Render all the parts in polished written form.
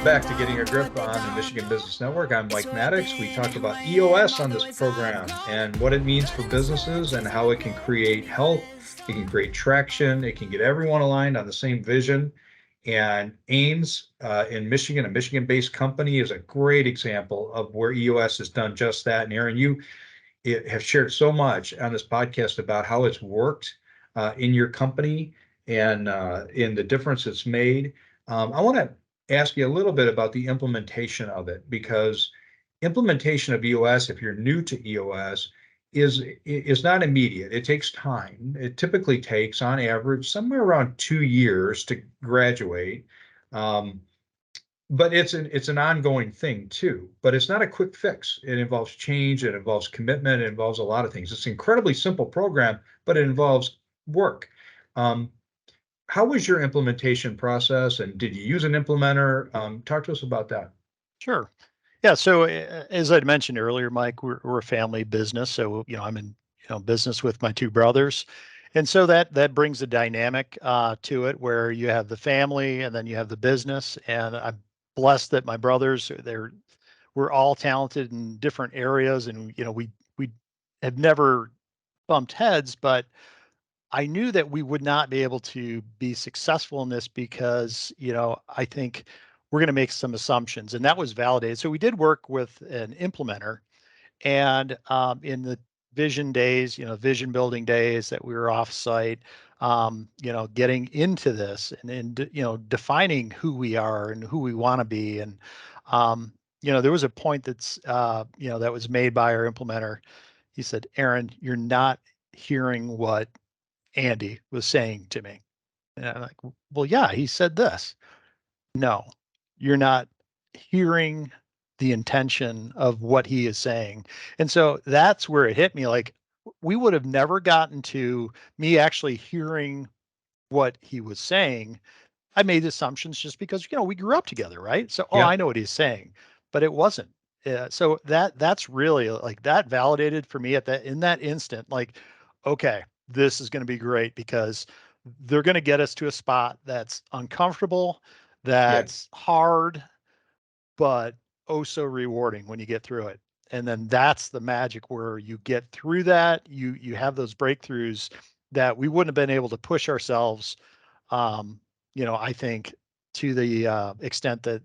Back to Getting a Grip on the Michigan Business Network. I'm Mike Maddox. We talk about EOS on this program and what it means for businesses and how it can create health, it can create traction, it can get everyone aligned on the same vision. And Ames in Michigan, a Michigan-based company, is a great example of where EOS has done just that. And Aaron, you have shared so much on this podcast about how it's worked in your company and in the difference it's made. I want to ask you a little bit about the implementation of it, because implementation of EOS, if you're new to EOS, is not immediate. It takes time. It typically takes, on average, somewhere around 2 years to graduate. But it's an ongoing thing too. But it's not a quick fix. It involves change. It involves commitment. It involves a lot of things. It's an incredibly simple program, but it involves work. How was your implementation process, and did you use an implementer? Talk to us about that. Sure. Yeah. So as I'd mentioned earlier, Mike, we're a family business. So, I'm in, business with my two brothers. And so that brings a dynamic to it where you have the family and then you have the business. And I'm blessed that my brothers, we're all talented in different areas. And, we have never bumped heads, but I knew that we would not be able to be successful in this because, I think we're going to make some assumptions, and that was validated. So we did work with an implementer, and in the vision days, vision building days that we were off site, getting into this and defining who we are and who we want to be. And, there was a point that's, that was made by our implementer. He said, "Aaron, you're not hearing what Andy was saying to me." And I'm like, "Well, yeah, he said this." "No, you're not hearing the intention of what he is saying." And so that's where it hit me. Like, we would have never gotten to me actually hearing what he was saying. I made assumptions just because, we grew up together, right? So, Yeah. I know what he's saying, but it wasn't. So that's really like that validated for me in that instant, like, okay, this is going to be great because they're going to get us to a spot that's uncomfortable, Yeah. that's hard, but oh so rewarding when you get through it. And then that's the magic where you get through that, you have those breakthroughs that we wouldn't have been able to push ourselves, I think, to the extent that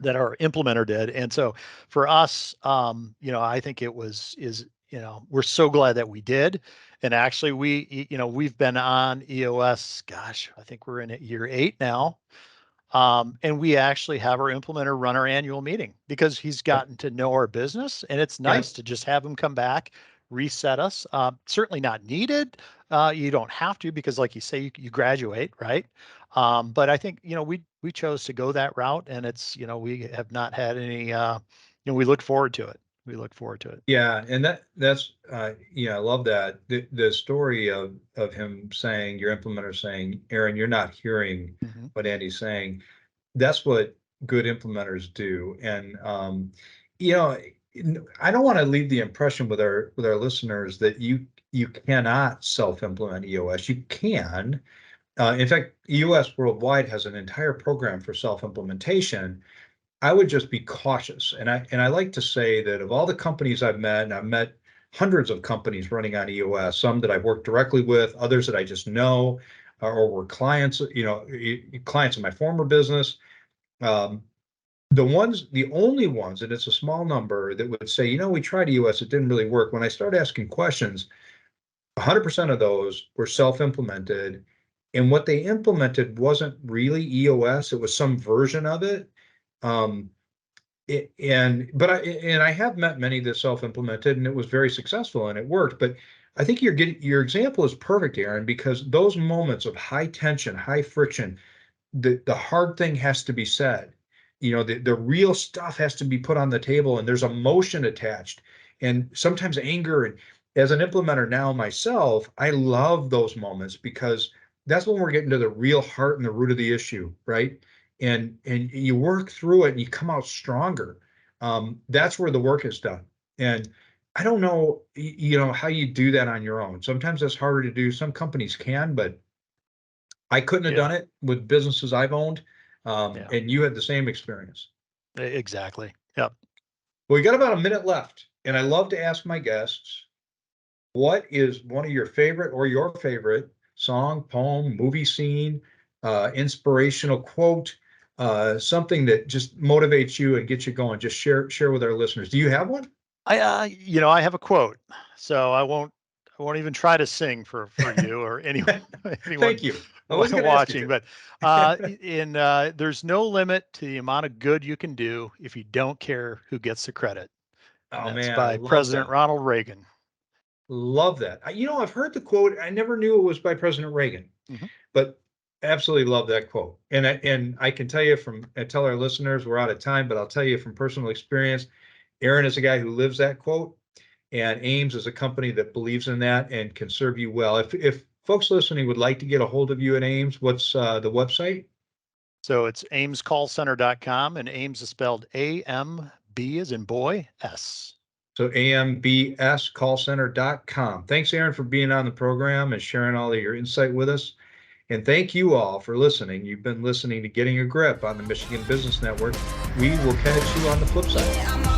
that our implementer did. And so for us, I think we're so glad that we did. And actually we've been on EOS, gosh, I think we're in year 8 now. And we actually have our implementer run our annual meeting because he's gotten to know our business, and it's Yeah. nice to just have him come back, reset us. Certainly not needed. You don't have to because, like you say, you graduate, right? But I think we chose to go that route, and it's we have not had any. We look forward to it. We look forward to it. Yeah, and that's I love that. The story of him saying, your implementer saying, Aaron, you're not hearing Mm-hmm. what Andy's saying. That's what good implementers do. And you know, I don't want to leave the impression with our listeners that you cannot self-implement EOS. You can. In fact, EOS Worldwide has an entire program for self-implementation. I would just be cautious. And I like to say that of all the companies I've met, and I've met hundreds of companies running on EOS, some that I've worked directly with, others that I just know, or were clients, clients in my former business. Um, the only ones, and it's a small number, that would say, we tried EOS, it didn't really work. When I started asking questions, 100% of those were self-implemented. And what they implemented wasn't really EOS, it was some version of it. Um, but I have met many that self-implemented, and it was very successful and it worked. But I think your example is perfect, Aaron, because those moments of high tension, high friction, the hard thing has to be said. The real stuff has to be put on the table, and there's emotion attached, and sometimes anger. And as an implementer now myself, I love those moments because that's when we're getting to the real heart and the root of the issue, right? And you work through it and you come out stronger. That's where the work is done. And I don't know, how you do that on your own. Sometimes that's harder to do. Some companies can, but I couldn't have Yeah. done it with businesses I've owned. Yeah, And you had the same experience. exactly. Yep. Well, we got about a minute left, and I love to ask my guests, what is one of your favorite or your favorite song, poem, movie scene, inspirational quote, something that just motivates you and gets you going? Just share with our listeners. Do you have one? I have a quote, so I won't even try to sing for you or anyone anyone Thank you. I wasn't going to ask you watching. to. But there's no limit to the amount of good you can do if you don't care who gets the credit, and Oh that's man, I by love President that. Ronald Reagan. Love that. I've heard the quote. I never knew it was by President Reagan, Mhm. but absolutely love that quote. And I can tell you I tell our listeners we're out of time, but I'll tell you from personal experience, Aaron is a guy who lives that quote, and Ames is a company that believes in that and can serve you well. If folks listening would like to get a hold of you at Ames, what's the website? So it's amescallcenter.com, and Ames is spelled AMB as in boy, S. So ambscallcenter.com. Thanks, Aaron, for being on the program and sharing all of your insight with us. And thank you all for listening. You've been listening to Getting a Grip on the Michigan Business Network. We will catch you on the flip side.